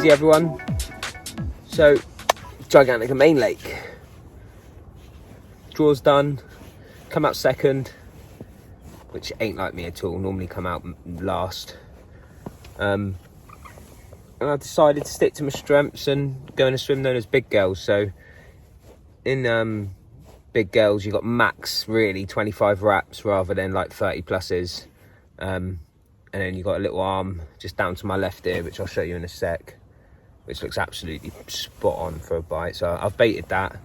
Easy everyone. So, Gigantica main lake. Draw's done. Come out second, which ain't like me at all. Normally come out last. And I decided to stick to my strengths and go in a swim known as big girls. So in big girls, you got max really 25 wraps rather than like 30 pluses. And then you got a little arm just down to my left ear, which I'll show you in a sec, which looks absolutely spot on for a bite. So I've baited that.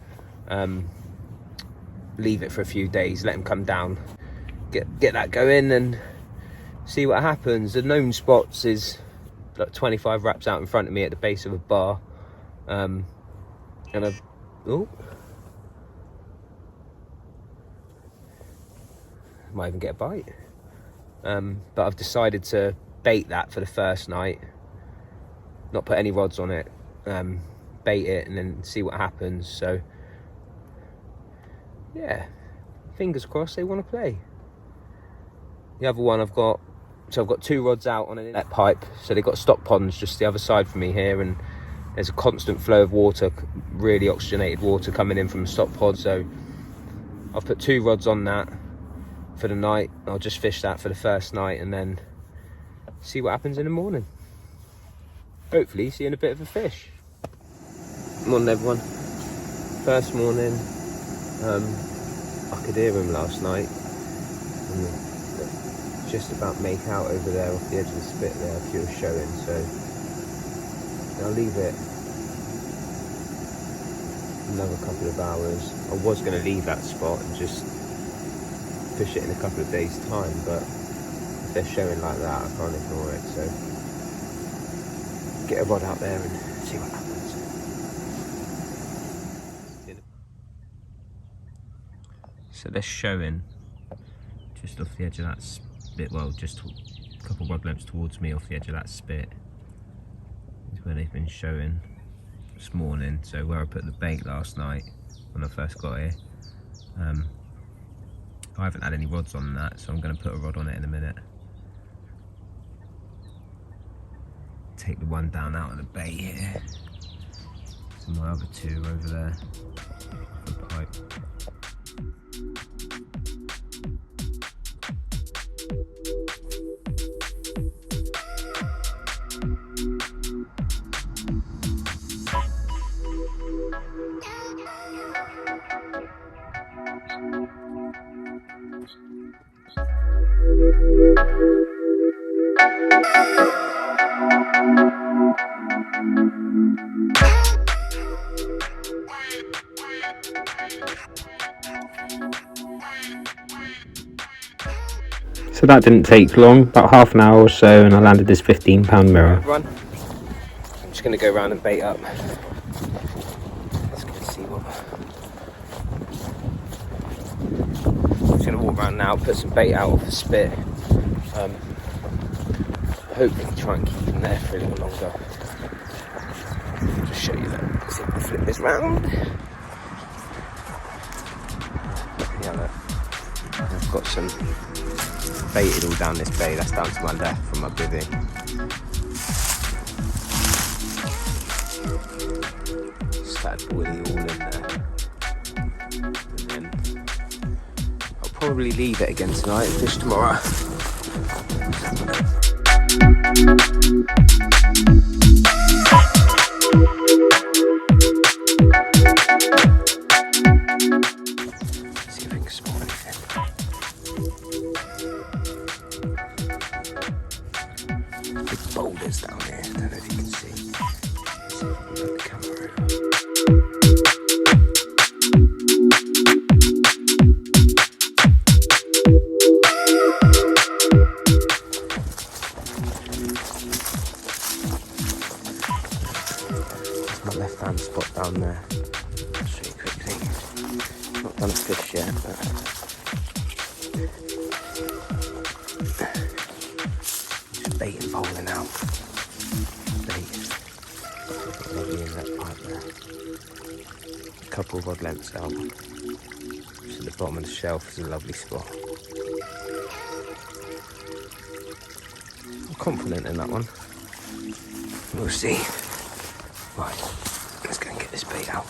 Leave it for a few days, let them come down, get that going and see what happens. The known spots is like 25 wraps out in front of me at the base of a bar, and I've might even get a bite, but I've decided to bait that for the first night, not put any rods on it, bait it and then see what happens. So yeah, fingers crossed they want to play. The other one I've got 2 rods out on an inlet pipe, so they've got stock ponds just the other side from me here, and there's a constant flow of water, really oxygenated water coming in from the stock pod. So I've put 2 rods on that for the night. I'll just fish that for the first night and then see what happens in the morning. Hopefully seeing a bit of a fish. Morning everyone. First morning. I could hear him last night, and just about make out over there off the edge of the spit there if you were showing. So I'll leave it another couple of hours. I was going to leave that spot and just fish it in a couple of days time, but if they're showing like that I can't ignore it. So get a rod out there and see what happens. So they're showing just off the edge of that spit, well, just a couple of rod lengths towards me off the edge of that spit is where they've been showing this morning. So where I put the bait last night when I first got here, I haven't had any rods on that, so I'm going to put a rod on it in a minute. Take the one down out of the bait here. So my other 2 over there for the pipe. So that didn't take long, about half an hour or so, and I landed this 15-pound mirror. I'm just going to go around and bait up. Let's go see what. I'm just going to walk around now, put some bait out off the spit. Hopefully try and keep them there for a little longer. I'll just show you that. See if I flip this round. Yeah, look. I've got some baited all down this bay. That's down to my left from my bivvy. Started boiling all in there. And then I'll probably leave it again tonight and fish tomorrow. See if we can spot anything. Big boulders down here, I don't know if you can see. Let's see if we can put the camera over. There's my left hand spot down there. I'll show you quickly. Not done a fish yet, but bait and bowling out. Bait. Lovely in that pipe there. A couple of rod lengths out. Just at the bottom of the shelf is a lovely spot. I'm confident in that one. We'll see. Right, let's go and get this bait out.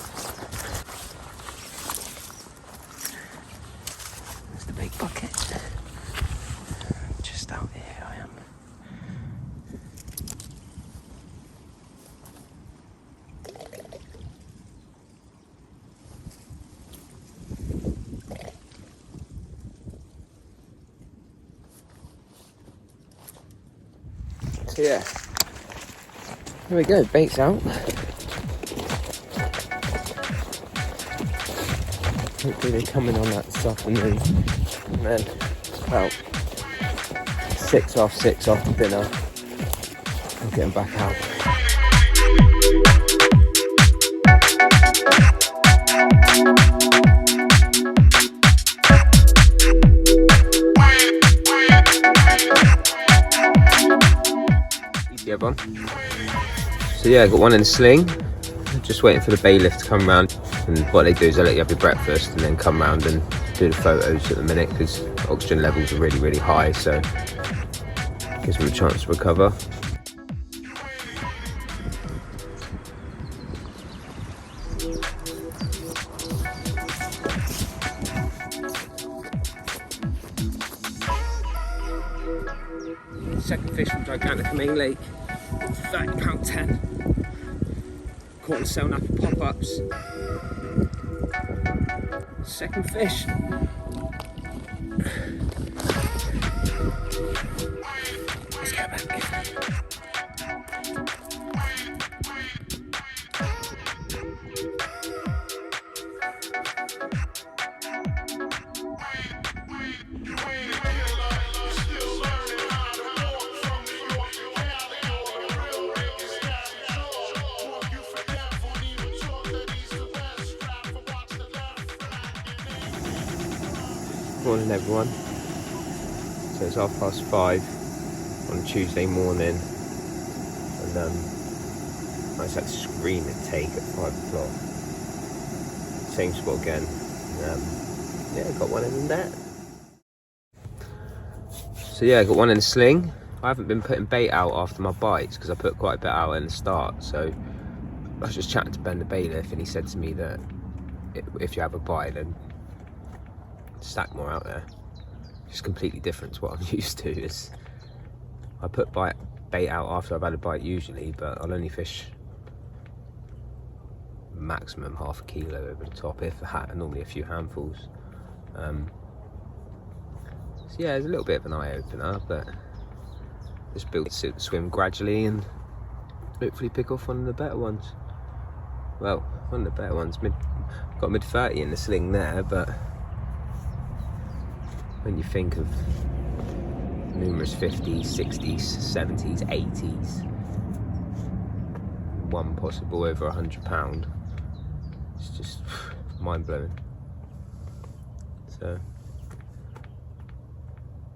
There's the bait bucket. Just out here I am. So yeah, here we go, bait's out. Hopefully they come in on that this afternoon. And then about 6:30 after dinner, I'll get them back out. Easy everyone. So yeah, I got one in the sling. Just waiting for the bailiff to come round, and what they do is they let you have your breakfast and then come round and do the photos at the minute, because oxygen levels are really high, so it gives them a chance to recover. Second fish from Gigantica main lake, £30 10. Caught in Cellnapple pop-ups. Second fish. Let's get back. Morning everyone. So it's 5:30 on Tuesday morning, and I just had to scream at take at 5 o'clock. Same spot again. Yeah, got one in the net. So yeah, I got one in the sling. I haven't been putting bait out after my bites because I put quite a bit out in the start. So I was just chatting to Ben the bailiff, and he said to me that if you have a bite, then stack more out there. It's completely different to what I'm used to. I put bait out after I've had a bite usually, but I'll only fish maximum half a kilo over the top, if that, and normally a few handfuls. So yeah, it's a little bit of an eye opener, but just build to swim gradually and hopefully pick off one of the better ones. Well, one of the better ones. Got mid 30 in the sling there, but when you think of numerous 50s, 60s, 70s, 80s, one possible over £100, it's just mind-blowing. So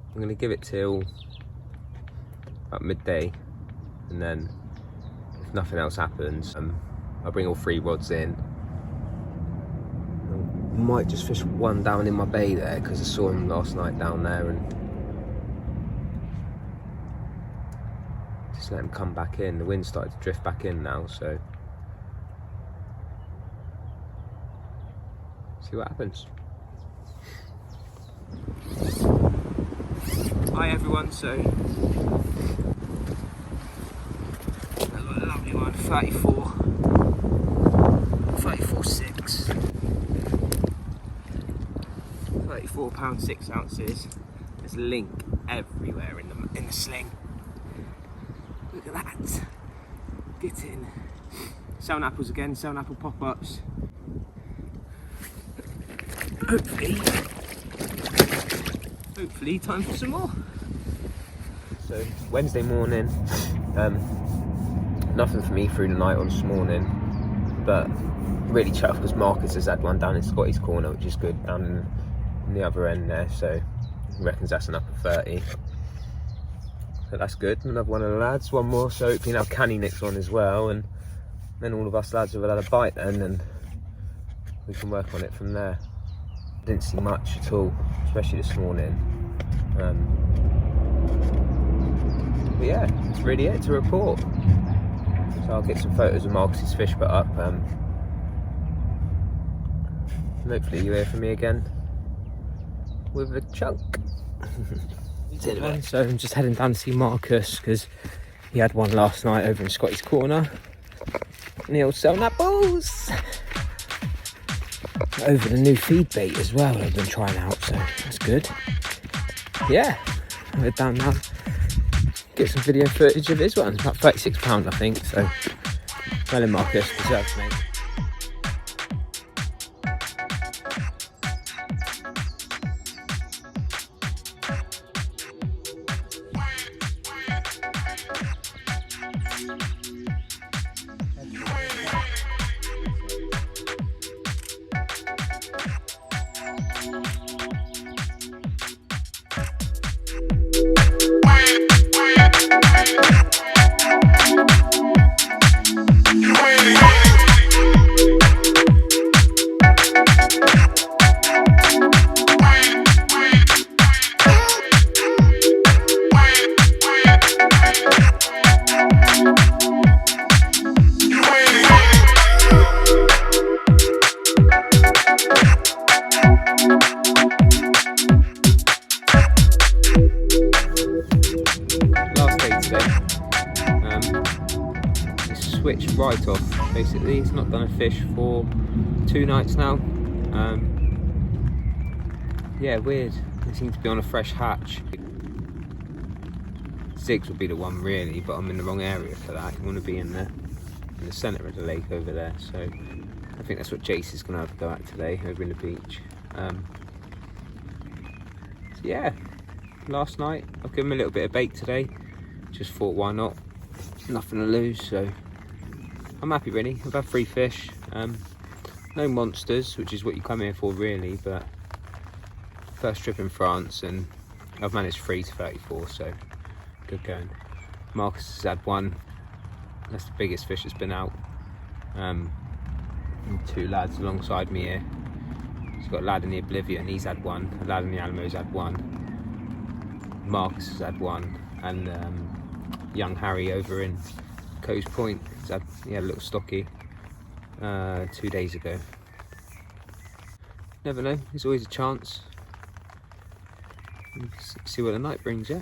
I'm going to give it till about midday, and then if nothing else happens, I'll bring all 3 rods in. Might just fish one down in my bay there, because I saw him last night down there, and just let him come back in. The wind started to drift back in now, so see what happens. Hi everyone, so I got a lovely one, 34.6. £34 6 ounces. There's link everywhere in the sling. Look at that. Get in. Cellnapples again, Cellnapple pop-ups. Hopefully time for some more. So Wednesday morning, nothing for me through the night on this morning, but really chuffed because Marcus has had one down in Scotty's corner, which is good, down in the other end there, so he reckons that's an upper 30, so that's good. Another one of the lads, one more, so hopefully now Canny nicks on as well, and then all of us lads have had a bite then, and we can work on it from there. Didn't see much at all, especially this morning, but yeah, that's really it to report. So I'll get some photos of Marcus's fish put up. Hopefully you hear from me again with a chunk. So I'm just heading down to see Marcus because he had one last night over in Scotty's Corner. And the old Cellnapples. Over the new feed bait as well I've been trying out, so that's good. Yeah, I'll head down now. Get some video footage of his one. It's about £36 I think, so well in Marcus, deserves mate. Switched right off basically. It's not done a fish for 2 nights now. Yeah, weird. They seem to be on a fresh hatch. Zigs would be the one really, but I'm in the wrong area for that. You want to be in the centre of the lake over there, so I think that's what Jace is going to have to go at today over in the beach. So yeah, last night I've given him a little bit of bait today. Just thought why not, nothing to lose, so I'm happy really. I've had 3 fish, no monsters, which is what you come here for really, but first trip in France and I've managed 3 to 34, so good going. Marcus has had 1, that's the biggest fish that's been out. And 2 lads alongside me here. He's got a lad in the Oblivion, he's had 1, a lad in the Alamo's had 1, Marcus has had 1, and young Harry over in Coast Point, he had a little stocky 2 days ago. Never know, there's always a chance. See what the night brings, yeah?